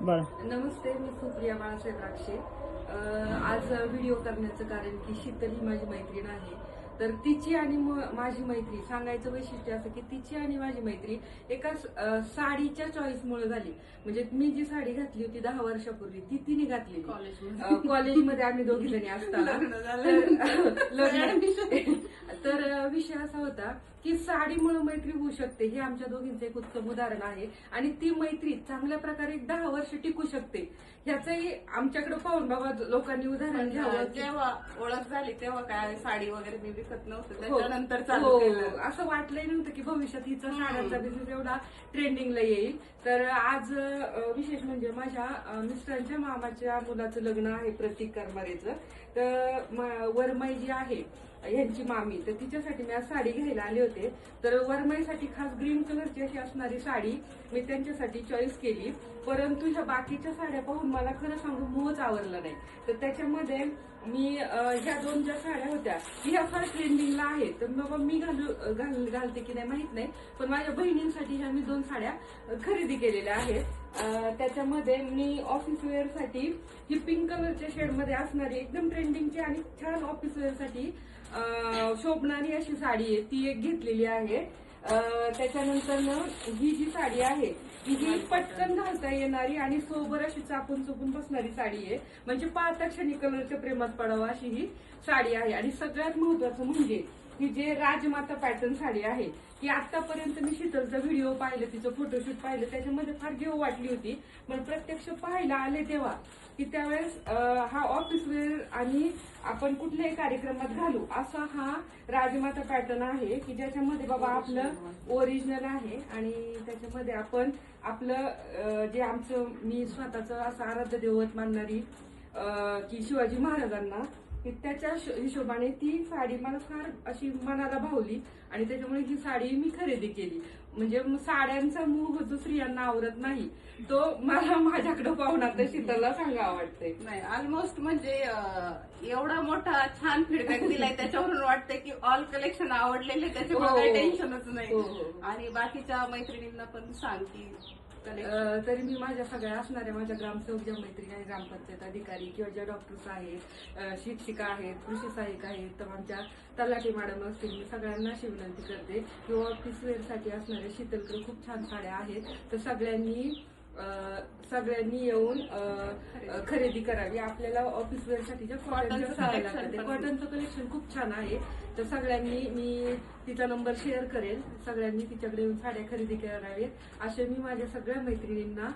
बरं. नमस्ते, मी सुप्रिया बाळासाहेब राक्षे. आज व्हिडिओ करण्याचं कारण की शीतल ही माझी मैत्रीण आहे. तर तिची आणि माझी मैत्री सांगायचं वैशिष्ट्य असं की तिची आणि माझी मैत्री एका साडीच्या चॉईसमुळे झाली. म्हणजे मी जी साडी घातली होती 10 वर्षापूर्वी ती तिने घातली कॉलेजमध्ये आम्ही दोघी जणी असताना. तर विषय असा होता की साडीमुळे मैत्री होऊ शकते हे आमच्या दोघींचं एक उत्तम उदाहरण आहे. आणि ती मैत्री चांगल्या प्रकारे 10 वर्ष टिकू शकते ह्याचंही आमच्याकडे पाहून बाबा लोकांनी उदाहरण घ्यावं. जेव्हा ओळख झाली तेव्हा काय साडी वगैरे मी विकत नव्हतं, हो, त्याच्यानंतर चालू केलं. असं वाटलंही नव्हतं की भविष्यात हिचा साड्यांचा बिझनेस एवढा ट्रेंडिंगला येईल. तर आज विशेष म्हणजे माझ्या मिस्टरांच्या मामाच्या मुलाचं लग्न आहे प्रतीक करमारेचं. तर वरमाई जी आहे यांची मामी, तर तिच्यासाठी मी आज साडी घ्यायला आले होते. तर वरमाईसाठी खास ग्रीन कलरची अशी असणारी साडी मी त्यांच्यासाठी चॉईस केली. परंतु ह्या बाकीच्या साड्या पाहून मला खरं सांगू मोहच आवडला नाही. तर त्याच्यामध्ये मी ह्या दोन ज्या साड्या होत्या ह्या फार ट्रेंडिंगला आहेत. तर बाबा मी घालते की नाही माहित नाही, पण माझ्या बहिणींसाठी ह्या मी 2 साड्या खरेदी केलेल्या आहेत. त्याच्यामध्ये मी ऑफिस वेअर साठी ही पिंक कलरच्या शेडमध्ये असणारी एकदम ट्रेंडिंगची आणि छान ऑफिस वेअर साठी शोभणारी अशी साडी आहे ती एक घेतलेली आहे. त्याच्यानंतर ही जी साडी आहे ही पटकन घालता येणारी आणि सोबर अशी चापून चुपून बसणारी साडी आहे. म्हणजे पाहता क्षणी कलरच्या प्रेमात पडावं अशी ही साडी आहे. आणि सगळ्यात महत्वाचं म्हणजे ही जे राजमाता पॅटर्न साडी आहे की आतापर्यंत मी शीतलचा व्हिडिओ पाहिलं, तिचं फोटोशूट पाहिलं, त्याच्यामध्ये फार घेऊ वाटली होती. पण प्रत्यक्ष पाहायला आले तेव्हा की त्यावेळेस हा ऑफिस वेअर आणि आपण कुठल्याही कार्यक्रमात घालू असा हा राजमाता पॅटर्न आहे की ज्याच्यामध्ये बाबा आपलं ओरिजिनल आहे. आणि त्याच्यामध्ये आपण आपलं जे आमचं मी स्वतःचं असं आराध्य दैवत मानणारी की शिवाजी महाराजांना की त्याच्या हिशोबाने ती साडी मला फार अशी मनाला भावली आणि त्याच्यामुळे ही साडी मी खरेदी केली. म्हणजे साड्यांचा मोह जो स्त्रियांना आवडत नाही तो मला माझ्याकडे पाहून आता शीतलला सांगावं वाटतंय. नाही, ऑलमोस्ट म्हणजे एवढा मोठा छान फीडबॅक दिलाय त्याच्यावरून वाटतंय की ऑल कलेक्शन आवडलेले, त्याच्यामुळे काही टेन्शनच नाही. आणि बाकीच्या मैत्रिणींना पण सांग की तरी मी माझ्या सगळ्या असणाऱ्या माझ्या ग्रामसेवक ज्या मैत्रिणी आहेत, ग्रामपंचायत अधिकारी किंवा ज्या डॉक्टर्स आहेत, शिक्षिका आहेत, कृषी सहाय्यक आहेत, तर आमच्या तलाठी मॅडम असतील, मी सगळ्यांना अशी विनंती करते की ऑफिस वेअरसाठी असणाऱ्या शीतलकडे खूप छान साड्या आहेत. तर सगळ्यांनी येऊन खरेदी करावी. आपल्याला ऑफिस वेअरसाठीच्या कॉटनच्या साड्या लागतात, कॉटनचं कलेक्शन खूप छान आहे. तर सगळ्यांनी, मी तिचा नंबर शेअर करेल, सगळ्यांनी तिच्याकडे येऊन साड्या खरेदी कराव्यात असे मी माझ्या सगळ्या मैत्रिणींना